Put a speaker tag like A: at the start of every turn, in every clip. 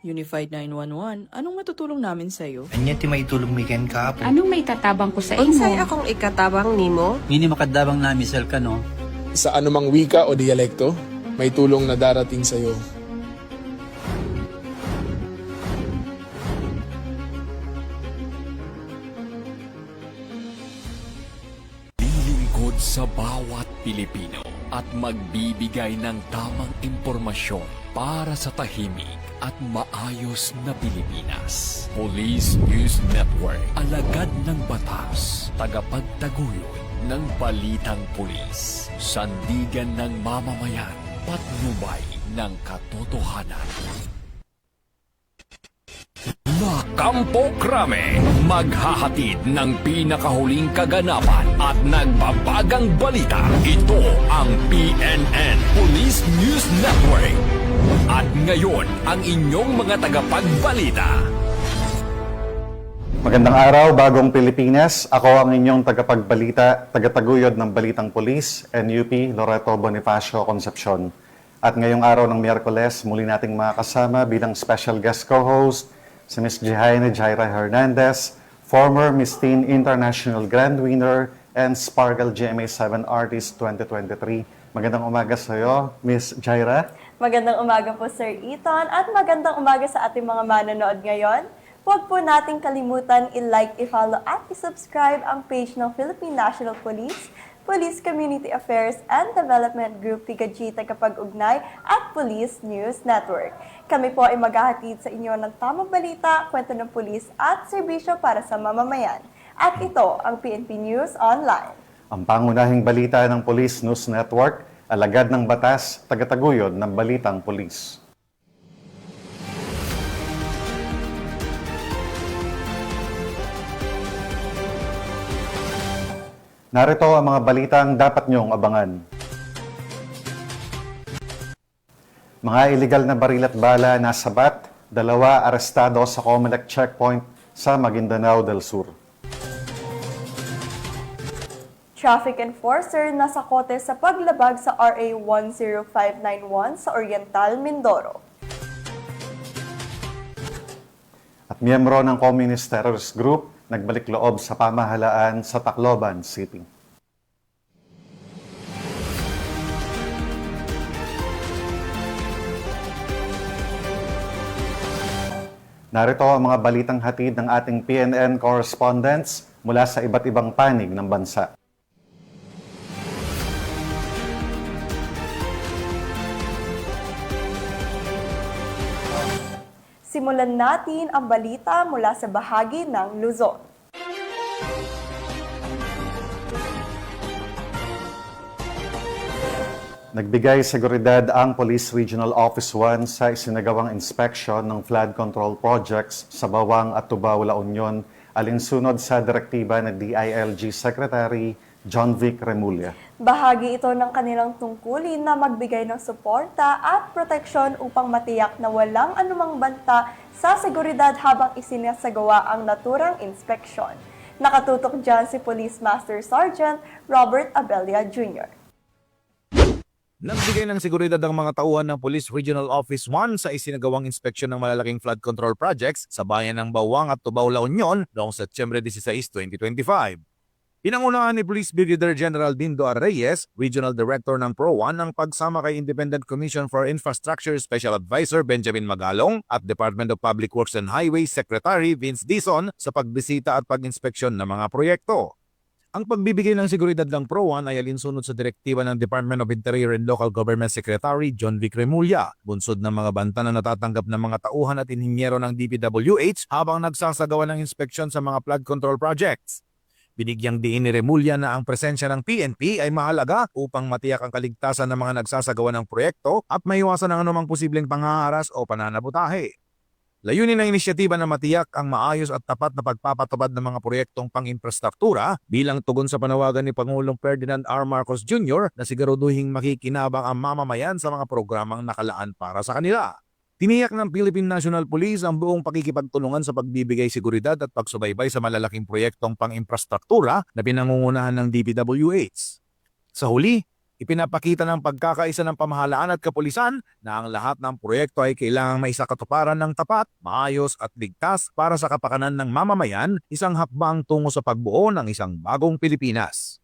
A: Unified 911, anong matutulong namin sa'yo?
B: Anya ti maitulong mi ken kapo.
C: Anong may tatabang ko sa
D: Unsay
C: imo?
D: akong ikatabang nimo?
E: Ngini makadabang na misal ka no.
F: Sa anumang wika o dialekto, may tulong na darating sa iyo.
G: Lilingkod sa bawat Pilipino at magbibigay ng tamang impormasyon para sa tahimik at maayos na Pilipinas. Police News Network, alagad ng batas, tagapagtaguyod ng balitang pulis, sandigan ng mamamayan, patnubay ng katotohanan. Kampo Krame, maghahatid ng pinakahuling kaganapan at nagbabagang balita. Ito ang PNN Police News Network. At ngayon, ang inyong mga tagapagbalita.
H: Magandang araw, Bagong Pilipinas. Ako ang inyong tagapagbalita, tagataguyod ng Balitang Pulis, NUP Loreto Bonifacio Concepcion. At ngayong araw ng Miyerkules, muli nating makasama bilang special guest co-host si Ms. Jihaine Jaira Hernandez, former Miss Teen International Grand Winner and Sparkle GMA7 Artist 2023. Magandang umaga sa iyo, Ms. Jaira.
I: Magandang umaga po, Sir Ethan, at magandang umaga sa ating mga manonood ngayon. Huwag po nating kalimutan i-like, i-follow at i-subscribe ang page ng Philippine National Police, Police Community Affairs and Development Group PIGAG Tagapag-Ugnay at Police News Network. Kami po ay maghahatid sa inyo ng tamang balita, kwento ng pulis at serbisyo para sa mamamayan. At ito ang PNP News Online.
H: Ang pangunahing balita ng Police News Network, alagad ng batas, tagataguyod ng Balitang Pulis. Narito ang mga balitang dapat niyong abangan. Mga iligal na baril at bala nasabat, 2 arestado sa Comelec checkpoint sa Maguindanao del Sur.
I: Traffic enforcer nasa kote sa paglabag sa RA 10591 sa Oriental, Mindoro.
H: At miyembro ng Communist Terrorist Group nagbalik loob sa pamahalaan sa Tacloban City. Narito ang mga balitang hatid ng ating PNN correspondents mula sa iba't ibang panig ng bansa.
I: Simulan natin ang balita mula sa bahagi ng Luzon.
H: Nagbigay seguridad ang Police Regional Office 1 sa isinagawang inspeksyon ng flood control projects sa Bawang at Tubao, La Union, alinsunod sa direktiba ng DILG Secretary John Vic Remulla.
I: Bahagi ito ng kanilang tungkulin na magbigay ng suporta at proteksyon upang matiyak na walang anumang banta sa seguridad habang isinasagawa ang naturang inspeksyon. Nakatutok dyan si Police Master Sergeant Robert Abella Jr.
J: Nagbigay ng seguridad ang mga tauhan ng Police Regional Office 1 sa isinagawang inspeksyon ng malalaking flood control projects sa bayan ng Bawang at Tubao, La Union noong Setyembre 16, 2025. Pinangunahan ni Police Brigadier General Dindo R. Reyes, Regional Director ng PRO1, ang pagsama kay Independent Commission for Infrastructure Special Advisor Benjamin Magalong at Department of Public Works and Highways Secretary Vince Dizon sa pagbisita at pag-inspeksyon ng mga proyekto. Ang pagbibigay ng seguridad ng PRO1 ay alinsunod sa direktiba ng Department of Interior and Local Government Secretary John Vic Remulla, bunsod ng mga banta na natatanggap ng mga tauhan at inhinyero ng DPWH habang nagsasagawa ng inspeksyon sa mga flood control projects. Binigyang diin ni Remulla na ang presensya ng PNP ay mahalaga upang matiyak ang kaligtasan ng mga nagsasagawa ng proyekto at maiwasan ang anumang posibleng panghaharas o pananabutahe. Layunin ng inisyatiba na matiyak ang maayos at tapat na pagpapatupad ng mga proyektong pang-infrastruktura bilang tugon sa panawagan ni Pangulong Ferdinand R. Marcos Jr. na siguraduhing makikinabang ang mamamayan sa mga programang nakalaan para sa kanila. Tiniyak ng Philippine National Police ang buong pakikipagtulungan sa pagbibigay seguridad at pagsubaybay sa malalaking proyektong pang-infrastruktura na pinangungunahan ng DPWH. Sa huli, Ipinapakita ng pagkakaisa ng pamahalaan at kapulisan na ang lahat ng proyekto ay kailangang maisakatuparan ng tapat, maayos at ligtas para sa kapakanan ng mamamayan, isang hakbang tungo sa pagbuo ng isang bagong Pilipinas.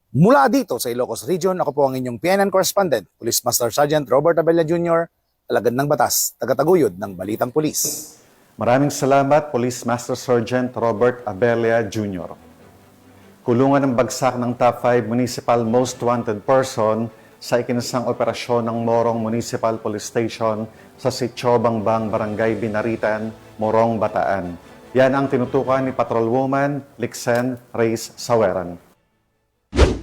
C: Mula dito sa Ilocos Region, ako po ang inyong PNN correspondent, Police Master Sergeant Robert Abella Jr., alagad ng batas, tagataguyod ng Balitang Pulis.
H: Maraming salamat, Police Master Sergeant Robert Abella Jr. Kulungan ng bagsak ng top 5 municipal most wanted person sa ikinasang operasyon ng Morong Municipal Police Station sa Sitio Bangbang, Barangay Binaritan, Morong, Bataan. Yan ang tinutukan ni Patrolwoman Lixen Reyes Saweran.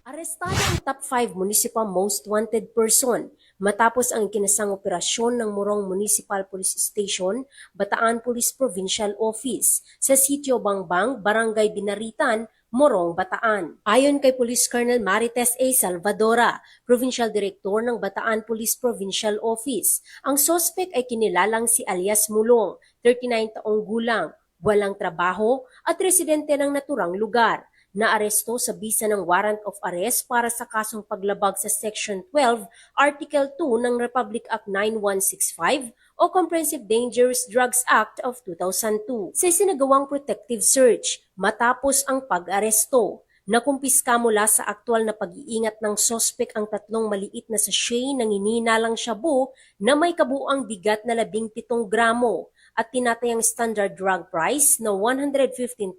D: Arestado ang top 5 municipal most wanted person matapos ang ikinasang operasyon ng Morong Municipal Police Station, Bataan Police Provincial Office sa Sitio Bangbang, Barangay Binaritan, Morong, Bataan. Ayon kay Police Colonel Marites A. Salvadora, Provincial Director ng Bataan Police Provincial Office, ang sospek ay kinilalang si alias Mulong, 39 taong gulang, walang trabaho at residente ng naturang lugar. Naaresto sa bisa ng warrant of arrest para sa kasong paglabag sa Section 12, Article 2 ng Republic Act 9165 o Comprehensive Dangerous Drugs Act of 2002. Sa isinagawang protective search, matapos ang pag-aresto, nakumpiska mula sa aktual na pag-iingat ng sospek ang 3 maliit na sachet ng hinihinalang shabu na may kabuuang bigat na 17 gramo at tinatayang standard drug price na 115,600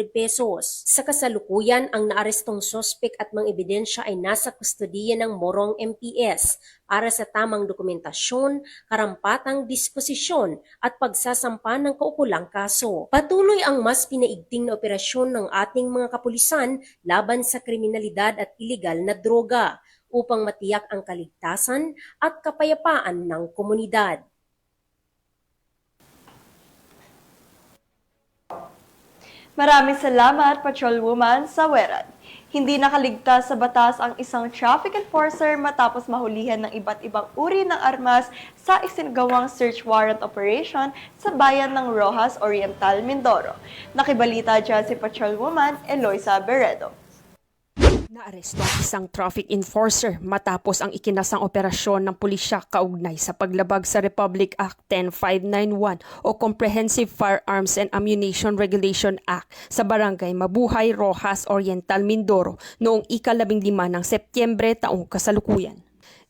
D: pesos. Sa kasalukuyan, ang naarestong sospek at mga ebidensya ay nasa kustodiya ng Morong MPS para sa tamang dokumentasyon, karampatang disposisyon at pagsasampa ng kaukulang kaso. Patuloy ang mas pinaigting na operasyon ng ating mga kapulisan laban sa kriminalidad at iligal na droga upang matiyak ang kaligtasan at kapayapaan ng komunidad.
I: Maraming salamat, Patrolwoman Saweran. Hindi nakaligtas sa batas ang isang traffic enforcer matapos mahulihan ng iba't ibang uri ng armas sa isinagawang search warrant operation sa bayan ng Rojas Oriental, Mindoro. Nakibalita dyan si Patrolwoman Eloisa Beredo.
K: Naaresto ang isang traffic enforcer matapos ang ikinasang operasyon ng pulisya kaugnay sa paglabag sa Republic Act 10591 o Comprehensive Firearms and Ammunition Regulation Act sa Barangay Mabuhay, Rojas Oriental, Mindoro noong ika-15 ng Setyembre taong kasalukuyan.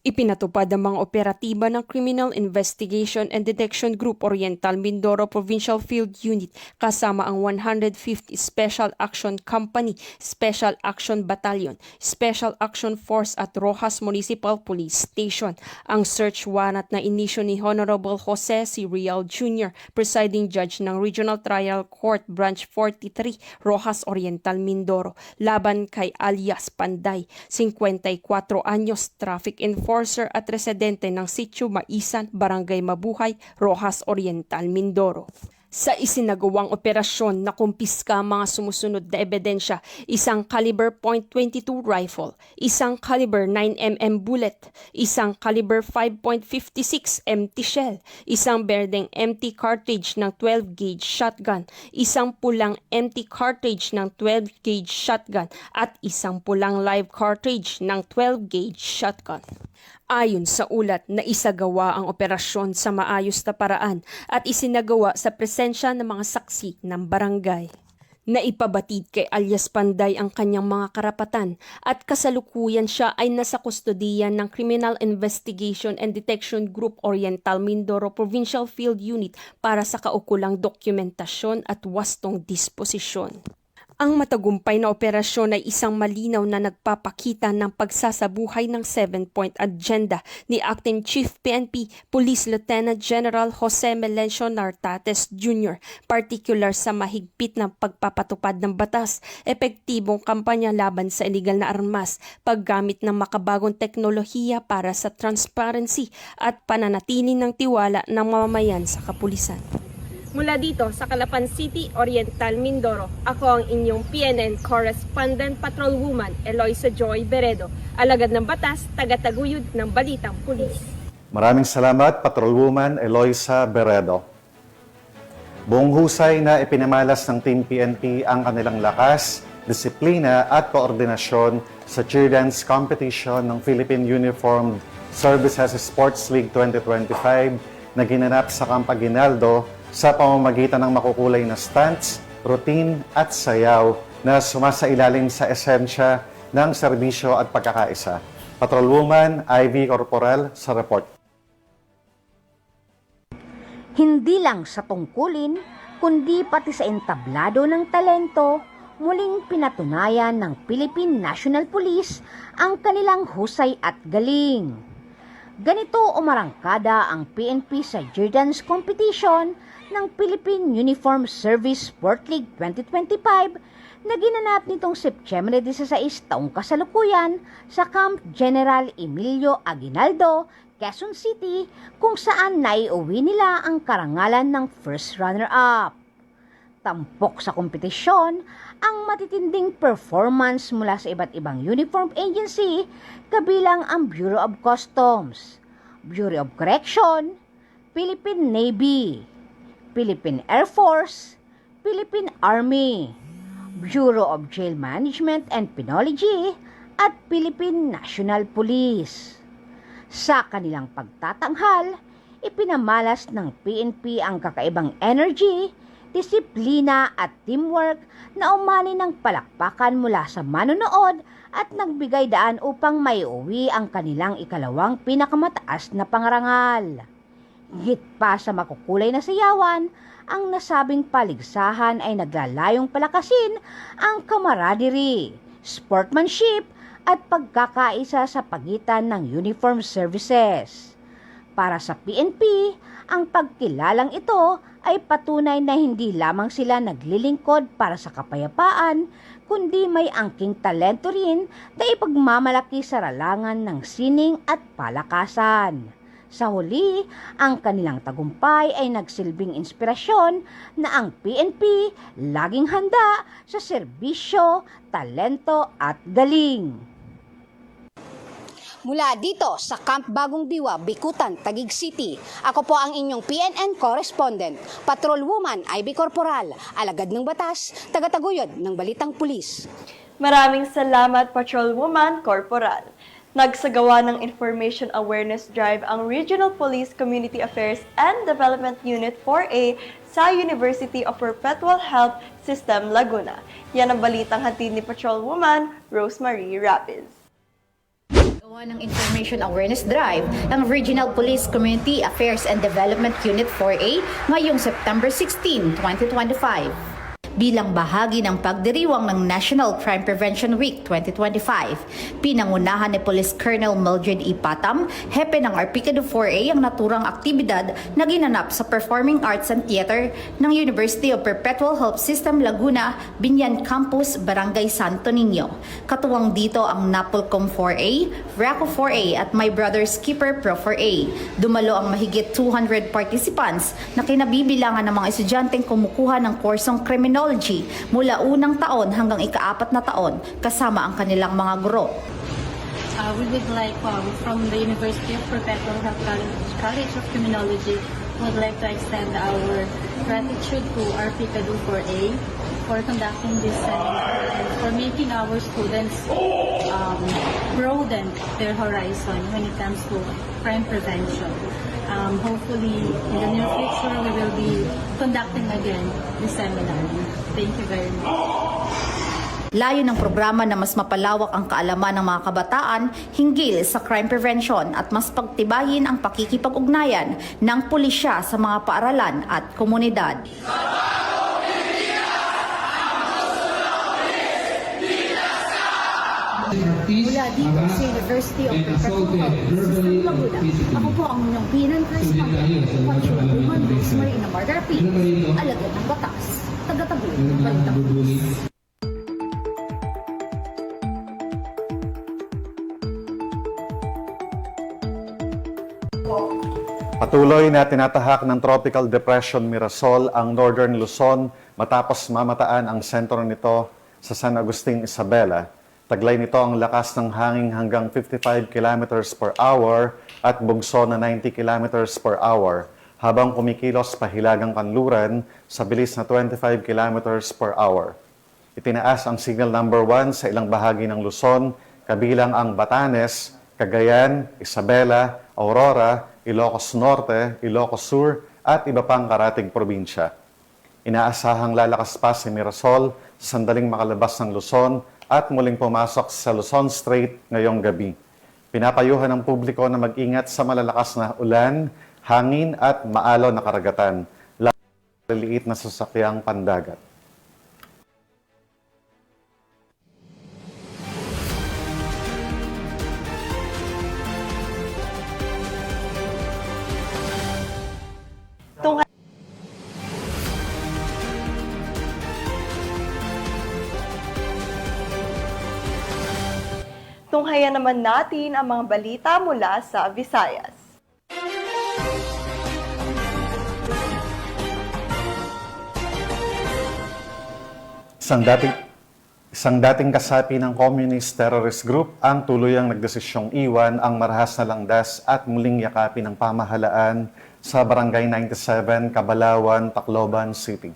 K: Ipinatupad ang mga operatiba ng Criminal Investigation and Detection Group Oriental Mindoro Provincial Field Unit kasama ang 150 Special Action Company, Special Action Battalion, Special Action Force at Rojas Municipal Police Station. Ang search warrant na inisyo ni Honorable Jose C. Real Jr., Presiding Judge ng Regional Trial Court Branch 43, Rojas Oriental, Mindoro, laban kay alias Panday, 54 anyos, traffic enforcer at residente ng Sitio Maisan, Barangay Mabuhay, Rojas Oriental, Mindoro. Sa isinagawang operasyon, nakumpiska ang mga sumusunod na ebidensya: isang caliber .22 rifle, isang caliber 9mm bullet, isang caliber 5.56 empty shell, isang berdeng empty cartridge ng 12-gauge shotgun, isang pulang empty cartridge ng 12-gauge shotgun, at isang pulang live cartridge ng 12-gauge shotgun. Ayon sa ulat, na isagawa ang operasyon sa maayos na paraan at isinagawa sa presensya ng mga saksi ng barangay. Naipabatid kay alias Panday ang kanyang mga karapatan at kasalukuyan siya ay nasa kustodiyan ng Criminal Investigation and Detection Group Oriental Mindoro Provincial Field Unit para sa kaukulang dokumentasyon at wastong disposisyon. Ang matagumpay na operasyon ay isang malinaw na nagpapakita ng pagsasabuhay ng 7-point agenda ni Acting Chief PNP Police Lieutenant General Jose Melencio Nartates Jr., particular sa mahigpit ng pagpapatupad ng batas, epektibong kampanya laban sa iligal na armas, paggamit ng makabagong teknolohiya para sa transparency at pananatili ng tiwala ng mamamayan sa kapulisan.
L: Mula dito sa Calapan City, Oriental, Mindoro, ako ang inyong PNN Correspondent Patrolwoman Eloisa Joy Beredo, alagad ng batas, tagataguyod ng Balitang Pulis.
H: Maraming salamat, Patrolwoman Eloisa Beredo. Buong husay na ipinamalas ng Team PNP ang kanilang lakas disiplina at koordinasyon sa cheer dance competition ng Philippine Uniformed Services Sports League 2025 na ginanap sa Camp Aguinaldo sa pamamagitan ng makukulay na stunts, routine at sayaw na sumasailalim sa esensya ng serbisyo at pagkakaisa. Patrolwoman Ivy Corporal sa report.
M: Hindi lang sa tungkulin, kundi pati sa entablado ng talento, muling pinatunayan ng Philippine National Police ang kanilang husay at galing. Ganito umarangkada ang PNP sa cheer dance competition ng Philippine Uniform Service Sport League 2025 na ginanap nitong Setyembre 16 taong kasalukuyan sa Camp General Emilio Aguinaldo, Quezon City, kung saan naiuwi nila ang karangalan ng first runner-up. Tampok sa kompetisyon ang matitinding performance mula sa iba't ibang uniform agency kabilang ang Bureau of Customs, Bureau of Correction, Philippine Navy, Philippine Air Force, Philippine Army, Bureau of Jail Management and Penology at Philippine National Police. Sa kanilang pagtatanghal, ipinamalas ng PNP ang kakaibang energy, disiplina at teamwork na umani ng palakpakan mula sa manonood at nagbigay daan upang maiuwi ang kanilang ikalawang pinakamataas na pangarangal. Higit pa sa makukulay na sayawan, ang nasabing paligsahan ay naglalayong palakasin ang camaraderie, sportsmanship at pagkakaisa sa pagitan ng uniform services. Para sa PNP, ang pagkilalang ito ay patunay na hindi lamang sila naglilingkod para sa kapayapaan, kundi may angking talento rin na ipagmamalaki sa ralangan ng sining at palakasan. Sa huli, ang kanilang tagumpay ay nagsilbing inspirasyon na ang PNP laging handa sa serbisyo, talento at galing.
N: Mula dito sa Camp Bagong Diwa, Bikutan, Taguig City, ako po ang inyong PNN correspondent, Patrolwoman Ivy Corporal, alagad ng batas, tagataguyod ng Balitang Pulis.
I: Maraming salamat, Patrolwoman Corporal. Nagsagawa ng Information Awareness Drive ang Regional Police Community Affairs and Development Unit 4A sa University of Perpetual Health System, Laguna. Yan ang balitang hatid ni Patrolwoman Rosemary Rapids.
O: Gawa ng Information Awareness Drive ng Regional Police Community Affairs and Development Unit 4A ngayong September 16, 2025. Bilang bahagi ng pagdiriwang ng National Crime Prevention Week 2025, pinangunahan ni Police Colonel Mildred E. Patam, hepe ng Arpicado 4A ang naturang aktibidad na ginanap sa Performing Arts and Theater ng University of Perpetual Health System Laguna, Binyan Campus, Barangay Santo Niño. Katuwang dito ang Napolcom 4A, RACO 4A at My Brother's Keeper Pro 4A. Dumalo ang mahigit 200 participants na kinabibilangan ng mga estudyanteng kumukuha ng kursong criminology mula unang taon hanggang ika-4 na taon kasama ang kanilang mga guro.
P: We would like from the University of Perpetual Health College of Criminology would like to extend our gratitude to our Arpicado 4A for conducting this seminar and for making our students broaden their horizon when it comes to crime prevention. Hopefully, in the near future, we will be conducting again this seminar. Thank you very much.
O: Layo ng programa na mas mapalawak ang kaalaman ng mga kabataan hinggil sa crime prevention at mas pagtibayin ang pakikipag-ugnayan ng pulisya sa mga paaralan at komunidad.
P: Mula dito sa University of Perpetual Health System Laguna, ako po ang inyong PNN correspondent, Patrolwoman Rosemary Rapids, alagad ng batas, tagataguyod ng Balitang Pulis.
H: Patuloy na tinatahak ng Tropical Depression Mirasol ang Northern Luzon matapos mamataan ang sentro nito sa San Agustin, Isabela. Taglay nito ang lakas ng hangin hanggang 55 km per hour at bugso na 90 km per hour habang kumikilos pahilagang kanluran sa bilis na 25 km per hour. Itinaas ang signal number 1 sa ilang bahagi ng Luzon, kabilang ang Batanes, Cagayan, Isabela, Aurora, Ilocos Norte, Ilocos Sur, at iba pang karating probinsya. Inaasahang lalakas pa si Mirasol sa sandaling makalabas ng Luzon at muling pumasok sa Luzon Strait ngayong gabi. Pinapayuhan ng publiko na mag-ingat sa malalakas na ulan, hangin at maalaw na karagatan, lalo na maliliit na sasakyang pandagat.
I: Tunghayan naman natin ang mga balita mula sa Visayas.
H: Isang dating kasapi ng Communist Terrorist Group ang tuluyang nagdesisyong iwan ang marahas na landas at muling yakapin ng pamahalaan sa Barangay 97, Cabalawan, Tacloban City.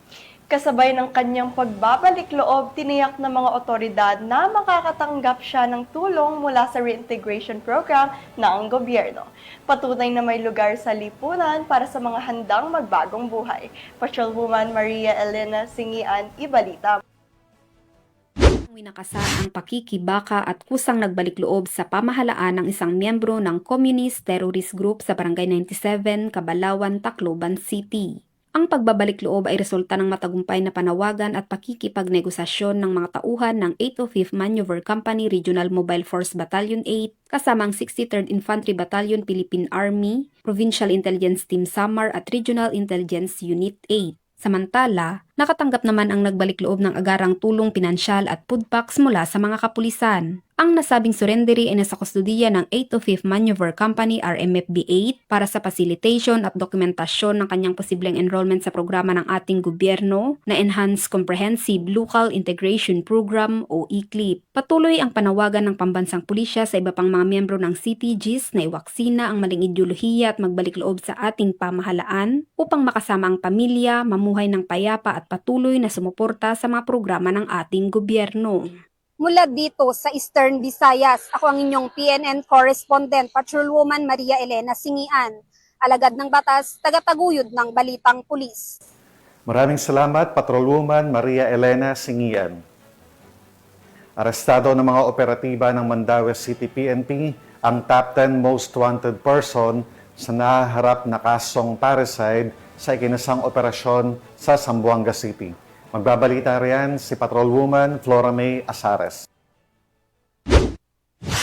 I: Kasabay ng kanyang pagbabalik loob, tiniyak ng mga otoridad na makakatanggap siya ng tulong mula sa reintegration program ng gobyerno. Patunay na may lugar sa lipunan para sa mga handang magbagong buhay. Patrolwoman Maria Elena Singian, ibalita.
Q: Winakasan ang pakikibaka at kusang nagbalik loob sa pamahalaan ng isang miyembro ng Communist Terrorist Group sa Barangay 97, Cabalawan, Tacloban City. Ang pagbabalik loob ay resulta ng matagumpay na panawagan at pakikipagnegosasyon ng mga tauhan ng 805th Maneuver Company Regional Mobile Force Battalion 8 kasamang 63rd Infantry Battalion Philippine Army, Provincial Intelligence Team Samar at Regional Intelligence Unit 8. Samantala, nakatanggap naman ang nagbalik loob ng agarang tulong pinansyal at food packs mula sa mga kapulisan. Ang nasabing surrendery ay nasa kustudiya ng 805th Maneuver Company RMFB-8 para sa facilitation at dokumentasyon ng kanyang posibleng enrollment sa programa ng ating gobyerno na Enhanced Comprehensive Local Integration Program o ECLIP. Patuloy ang panawagan ng pambansang pulisya sa iba pang mga miyembro ng CTGs na iwaksina ang maling ideolohiya at magbalik loob sa ating pamahalaan upang makasama ang pamilya, mamuhay ng payapa at patuloy na sumuporta sa mga programa ng ating gobyerno.
N: Mula dito sa Eastern Visayas, ako ang inyong PNN correspondent, Patrolwoman Maria Elena Singian, alagad ng batas, tagataguyod ng Balitang Pulis.
H: Maraming salamat, Patrolwoman Maria Elena Singian. Arestado ng mga operatiba ng Mandaue City PNP ang top 10 most wanted person sa nahaharap na kasong parricide sa ikinasang operasyon sa Zamboanga City. Magbabalita riyan si Patrolwoman Flora May Asares.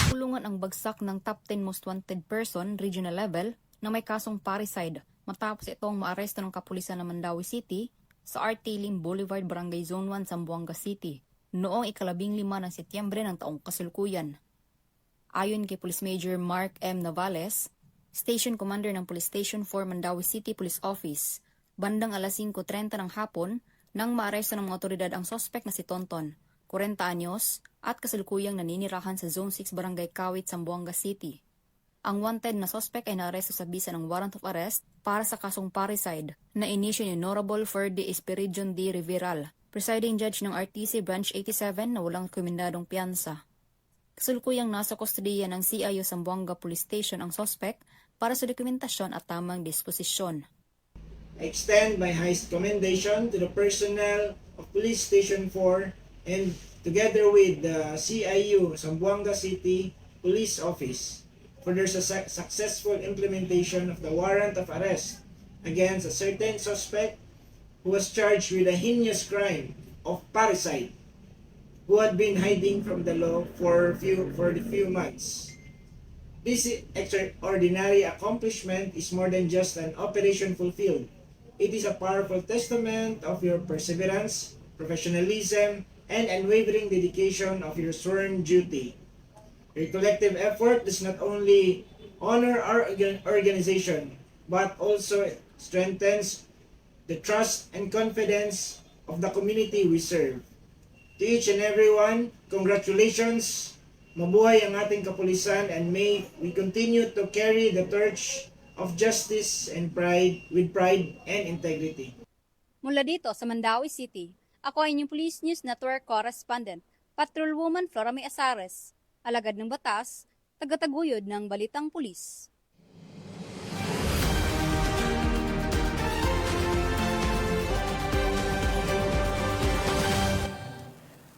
Q: Tulungan ang bagsak ng top 10 most wanted person regional level na may kasong parricide matapos itong maaresto ng kapulisan ng Mandaue City sa RT Lim Boulevard, Barangay Zone 1, Zamboanga City noong 15 ng Setyembre ng taong kasalukuyan. Ayon kay Police Major Mark M. Navales, Station Commander ng Police Station 4 Mandaue City Police Office, bandang alas 5:30 ng hapon, nang maaresto ng mga otoridad ang sospek na si Tonton, 40 anyos, at kasalukuyang naninirahan sa Zone 6 Barangay Kawit, Zamboanga City. Ang wanted na sospek ay naaresto sa bisa ng warrant of arrest para sa kasong parricide na inisyo ni Honorable Ferdy Espiridion D. Riveral, presiding judge ng RTC Branch 87 na walang komendadong piyansa. Kasalukuyang nasa kustudiya ng CIO Zamboanga Police Station ang sospek para sa dokumentasyon at tamang disposisyon.
R: I extend my highest commendation to the personnel of Police Station 4 and together with the CIU Zamboanga City Police Office for their successful implementation of the warrant of arrest against a certain suspect who was charged with a heinous crime of parricide, who had been hiding from the law for the few months. This extraordinary accomplishment is more than just an operation fulfilled. It is a powerful testament of your perseverance, professionalism, and unwavering dedication of your sworn duty. Your collective effort does not only honor our organization, but also strengthens the trust and confidence of the community we serve. To each and everyone, congratulations! Mabuhay ang ating kapulisan, and may we continue to carry the torch of justice and pride with pride and integrity.
N: Mula dito sa Mandaue City,
S: Ako ay inyong Police News Network Correspondent, Patrolwoman Flora May Asares, alagad ng batas, tagataguyod ng Balitang Pulis.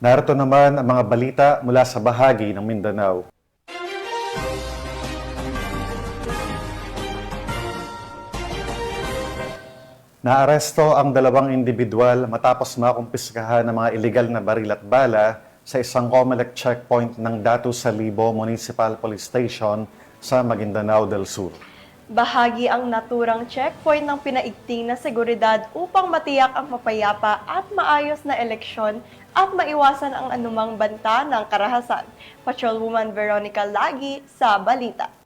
H: Narito naman ang mga balita mula sa bahagi ng Mindanao. Naaresto ang 2 individual matapos makumpiskahan ng mga iligal na baril at bala sa isang COMELEC checkpoint ng Datu Salibo Municipal Police Station sa Maguindanao del Sur.
I: Bahagi ang naturang checkpoint ng pinaigting na seguridad upang matiyak ang mapayapa at maayos na eleksyon at maiwasan ang anumang banta ng karahasan. Patrolwoman Veronica Lagi sa balita.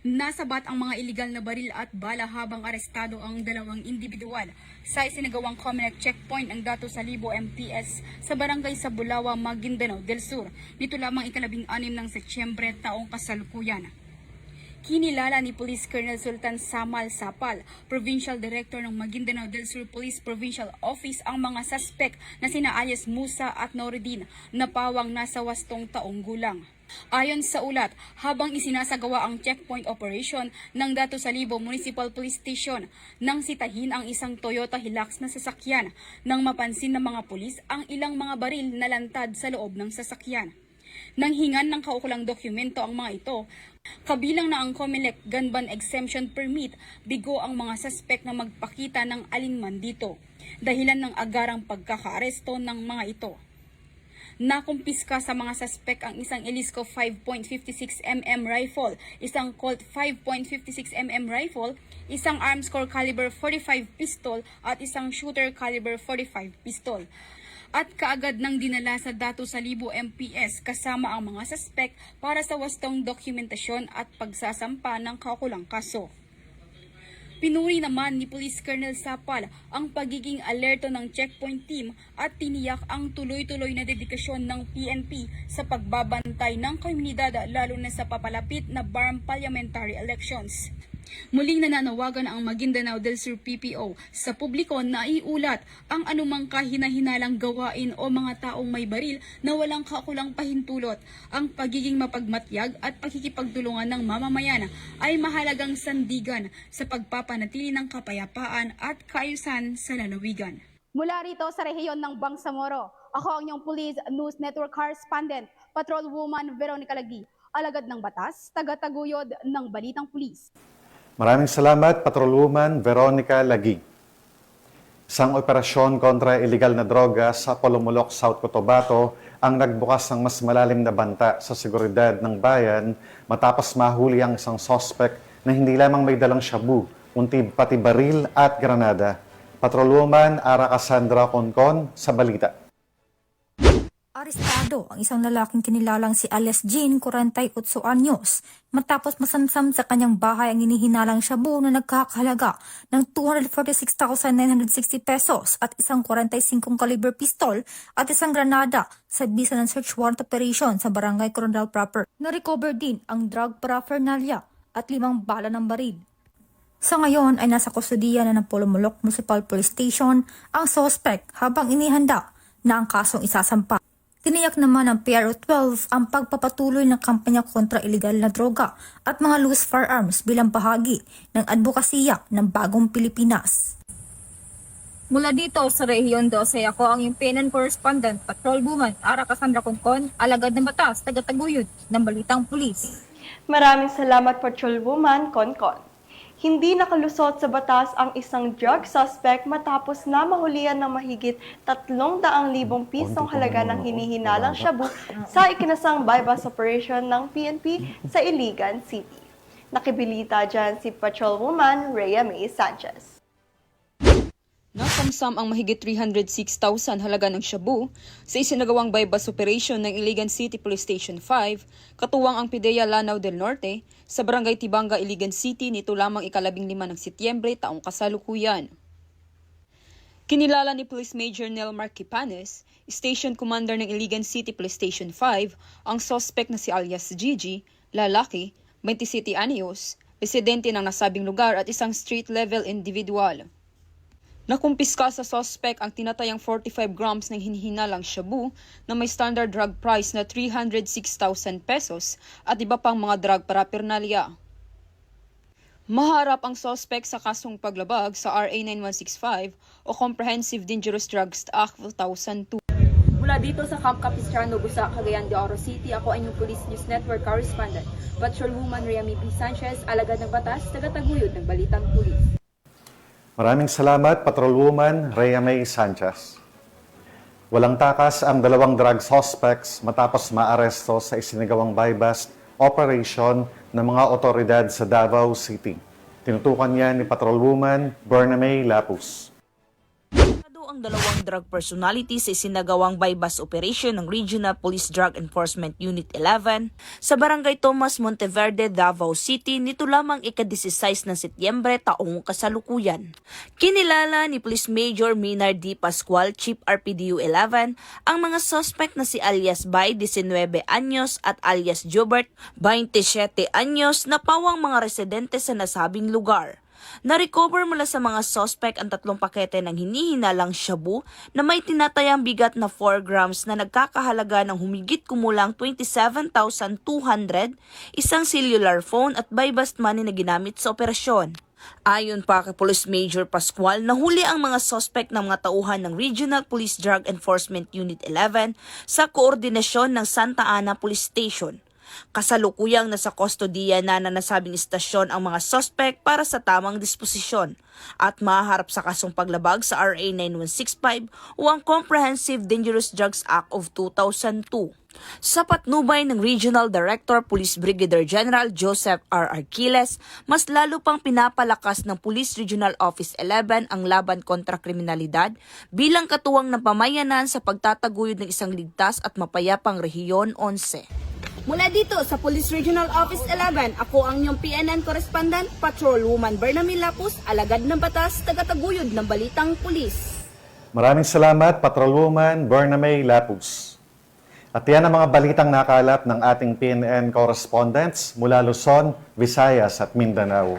L: Nasabat ang mga iligal na baril at bala habang arestado ang 2 individual sa isinagawang COMELEC checkpoint ng Datu Salibo MPS sa barangay Sabulawa, Maguindanao del Sur. Nito lamang 16 ng Setyembre taong kasalukuyan. Kinilala ni Police Colonel Sultan Samal Sapal, Provincial Director ng Maguindanao del Sur Police Provincial Office, ang mga suspect na sina Alias Musa at Noureddin na pawang nasa 8 taong gulang. Ayon sa ulat, habang isinasagawa ang checkpoint operation ng Datu Salibo Municipal Police Station, nang sitahin ang isang Toyota Hilux na sasakyan, nang mapansin ng mga pulis ang ilang mga baril na lantad sa loob ng sasakyan. Nang hingan ng kaukulang dokumento ang mga ito, kabilang na ang COMELEC Gun Ban Exemption Permit, bigo ang mga suspect na magpakita ng alinman dito, dahilan ng agarang pagkakaaresto ng mga ito. Nakumpiska sa mga suspect ang isang Elisco 5.56mm rifle, isang Colt 5.56mm rifle, isang arms core caliber 45 pistol at isang shooter caliber 45 pistol. At kaagad nang dinala sa Datu Salibo MPS kasama ang mga suspect para sa wastong dokumentasyon at pagsasampa ng kaukulang kaso. Pinuri naman ni Police Colonel Sapal ang pagiging alerto ng checkpoint team at tiniyak ang tuloy-tuloy na dedikasyon ng PNP sa pagbabantay ng komunidad lalo na sa papalapit na BARM parliamentary elections. Muling nananawagan ang Maguindanao del Sur PPO sa publiko na iulat ang anumang kahina-hinalang gawain o mga taong may baril na walang kakulang pahintulot. Ang pagiging mapagmatyag at pakikipagtulungan ng mamamayan ay mahalagang sandigan sa pagpapanatili ng kapayapaan at kaayusan sa lalawigan.
S: Mula rito sa rehiyon ng Bangsamoro, ako ang inyong Police News Network Correspondent, Patrolwoman Veronica Lagi, alagad ng batas, tagataguyod ng Balitang Pulis.
H: Maraming salamat, Patrolwoman Veronica Lagi. Isang operasyon kontra illegal na droga sa Polomolok, South Cotabato ang nagbukas ng mas malalim na banta sa seguridad ng bayan matapos mahuli ang isang suspect na hindi lamang may dalang shabu, kundi pati baril at granada. Patrolwoman Ara Cassandra Concon sa balita.
T: Arestado ang isang lalaking kinilalang si alias Jean, 48 anyos, matapos masamsam sa kanyang bahay ang hinihinalang shabu na nagkakahalaga ng 246,960 pesos at isang 45 caliber pistol at isang granada sa bisa ng search warrant operation sa Barangay Coronadal proper. Na-recover din ang drug paraphernalia at 5 bala ng baril. Sa ngayon ay nasa kustudiya na ng Polomolok Municipal Police Station ang suspect habang inihanda na ang kasong isasampa. Tiniyak naman ng PRO 12 ang pagpapatuloy ng kampanya kontra iligal na droga at mga loose firearms bilang bahagi ng advokasya ng bagong Pilipinas.
S: Mula dito sa Rehiyon 12, ako ang iyong PNN Correspondent, Patrolwoman Ara Cassandra Concon, alagad ng batas, tagataguyod ng Balitang Pulis.
I: Maraming salamat, Patrolwoman Concon. Hindi nakalusot sa batas ang isang drug suspect matapos na mahulihan ng mahigit 300,000 pisong halaga ng hinihinalang shabu sa ikinasang bypass operation ng PNP sa Iligan City. Nakibilita dyan si Patrolwoman Rhea May Sanchez.
U: Nasamsam ang mahigit 306,000 halaga ng shabu sa isinagawang bypass operation ng Iligan City Police Station 5, katuwang ang PIDEA Lanao del Norte, sa Barangay Tibanga, Iligan City nito lamang 15 ng Setyembre taong kasalukuyan. Kinilala ni Police Major Nelmar Kipanes, Station Commander ng Iligan City Police Station 5, ang suspect na si alias Gigi, lalaki, 27 anyos, residente ng nasabing lugar at isang street-level individual. Nakumpiska sa suspect ang tinatayang 45 grams ng hinihinalang shabu na may standard drug price na 306,000 pesos at iba pang mga drug paraphernalia. Maharap ang suspect sa kasong paglabag sa RA 9165 o Comprehensive Dangerous Drugs Act of 2002.
L: Mula dito sa Camp Capistrano, Busa, Cagayan de Oro City, ako ang inyong Police News Network correspondent, Patrolwoman Rhea P. Sanchez, alagad ng batas, tagataguyod ng Balitang Pulis.
H: Maraming salamat, Patrolwoman Rhea May Sanchez. Walang takas ang dalawang drug suspects matapos maaresto sa isinagawang buy-bust operation ng mga otoridad sa Davao City. Tinutukan niya ni Patrolwoman Berna May Lapus.
A: Ang dalawang drug personalities sa isinagawang buy-bust operation ng Regional Police Drug Enforcement Unit 11 sa Barangay Tomas Monteverde, Davao City nito lamang ika-16 ng Setyembre taong kasalukuyan. Kinilala ni Police Major Minar D. Pascual, Chief RPDU 11, ang mga suspect na si alias Bay, 19 anyos at alias Jobert, 27 anyos na pawang mga residente sa nasabing lugar. Na-recover mula sa mga suspect ang 3 pakete ng hinihinalang shabu na may tinatayang bigat na 4 grams na nagkakahalaga ng humigit kumulang 27,200, isang cellular phone at buy-bust money na ginamit sa operasyon. Ayon pa kay Police Major Pascual, nahuli ang mga suspect ng mga tauhan ng Regional Police Drug Enforcement Unit 11 sa koordinasyon ng Santa Ana Police Station. Kasalukuyang nasa kustodiya na nasabing istasyon ang mga suspect para sa tamang disposisyon at maharap sa kasong paglabag sa RA 9165 o ang Comprehensive Dangerous Drugs Act of 2002. Sa patnubay ng Regional Director Police Brigadier General Joseph R. Arquiles, mas lalo pang pinapalakas ng Police Regional Office 11 ang laban kontra kriminalidad bilang katuwang ng pamayanan sa pagtataguyod ng isang ligtas at mapayapang Rehiyon 11.
V: Mula dito sa Police Regional Office 11, ako ang inyong PNN Correspondent, Patrolwoman Berna May Lapus, alagad ng batas, tagataguyod ng Balitang Pulis.
H: Maraming salamat, Patrolwoman Berna May Lapus. At yan ang mga balitang nakalap ng ating PNN correspondents mula Luzon, Visayas at Mindanao.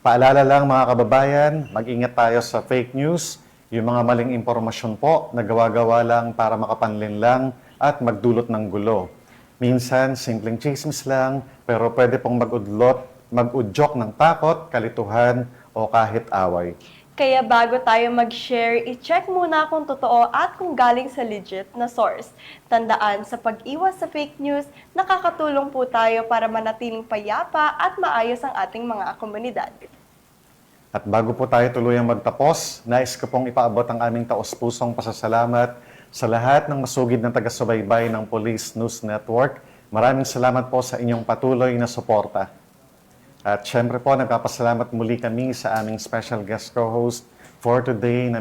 H: Paalala lang mga kababayan, mag-ingat tayo sa fake news, yung mga maling impormasyon po na gawa-gawa lang para makapanlin lang at magdulot ng gulo. Minsan, simpleng chismis lang, pero pwede pong mag-udyok ng takot, kalituhan, o kahit away.
I: Kaya bago tayo mag-share, i-check muna kung totoo at kung galing sa legit na source. Tandaan, sa pag-iwas sa fake news, nakakatulong po tayo para manatiling payapa at maayos ang ating mga komunidad.
H: At bago po tayo tuluyang magtapos, nais ko pong ipaabot ang aming taos-pusong pasasalamat sa lahat ng masugid na taga-subaybay ng Police News Network. Maraming salamat po sa inyong patuloy na suporta. At syempre po, nagpapasalamat muli kami sa aming special guest co-host for today na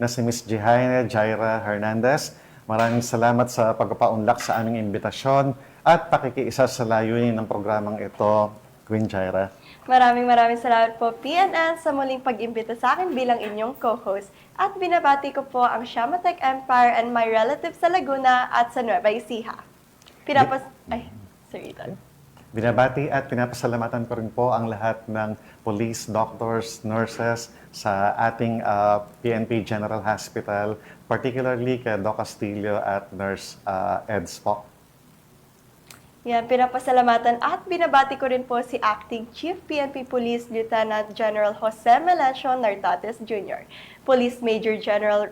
H: si Miss Jaira Hernandez. Maraming salamat sa pagpapaunlak sa aming imbitasyon at pakikiisa sa layunin ng programang ito, Queen Jaira.
I: Maraming salamat po PNN sa muling pag-imbita sa akin bilang inyong co-host. At binabati ko po ang Shamatech Empire and my relatives sa Laguna at sa Nueva Ecija.
H: Binabati at pinapasalamatan ko rin po ang lahat ng police, doctors, nurses sa ating PNP General Hospital, particularly kay Doc Castillo at Nurse Eds po.
I: Yan, pinapasalamatan at binabati ko rin po si Acting Chief PNP Police Lieutenant General Jose Melencio Nartates Jr., Police Major General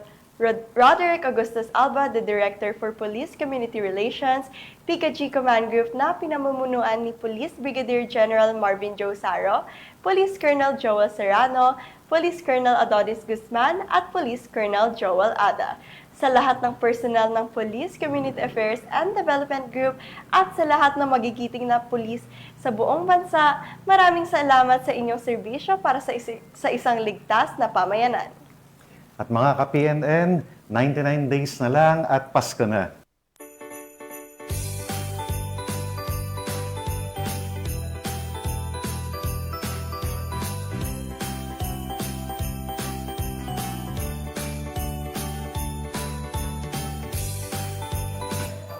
I: Roderick Augustus Alba, the Director for Police Community Relations, PKG Command Group na pinamumunuan ni Police Brigadier General Marvin Joe Saro, Police Colonel Joel Serrano, Police Colonel Adonis Guzman at Police Colonel Joel Ada. Sa lahat ng personnel ng Police Community Affairs and Development Group at sa lahat ng magigiting na pulis sa buong bansa, maraming salamat sa inyong serbisyo para sa isang ligtas na pamayanan.
H: At mga ka-PNN, 99 days na lang at Pasko na.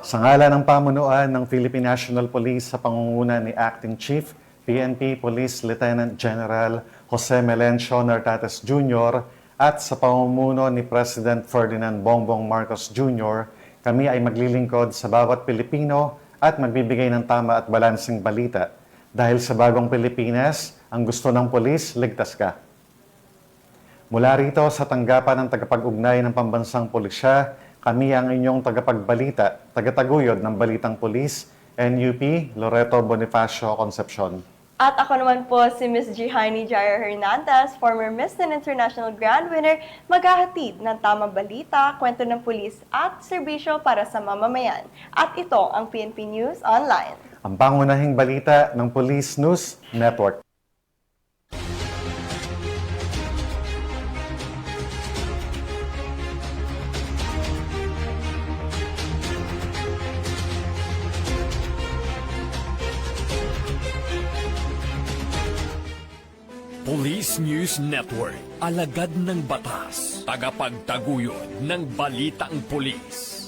H: Sa ngala ng pamunuan ng Philippine National Police sa pangunguna ni Acting Chief PNP Police Lieutenant General Jose Melencio Nartates Jr. at sa pamumuno ni President Ferdinand Bongbong Marcos Jr., kami ay maglilingkod sa bawat Pilipino at magbibigay ng tama at balanseng balita. Dahil sa bagong Pilipinas, ang gusto ng pulis, ligtas ka. Mula rito sa tanggapan ng tagapag-ugnay ng pambansang pulisya, kami ang inyong tagapagbalita, tagataguyod ng Balitang Pulis, NUP Loreto Bonifacio Concepcion.
I: At ako naman po si Ms. Jihaini Jair Hernandez, former Miss and International Grand Winner, maghahatid ng tamang balita, kwento ng pulis at serbisyo para sa mamamayan. At ito ang PNP News Online.
H: Ang pangunahing balita ng Police News Network.
G: Police News Network, alagad ng batas, tagapagtaguyod ng balitang pulis.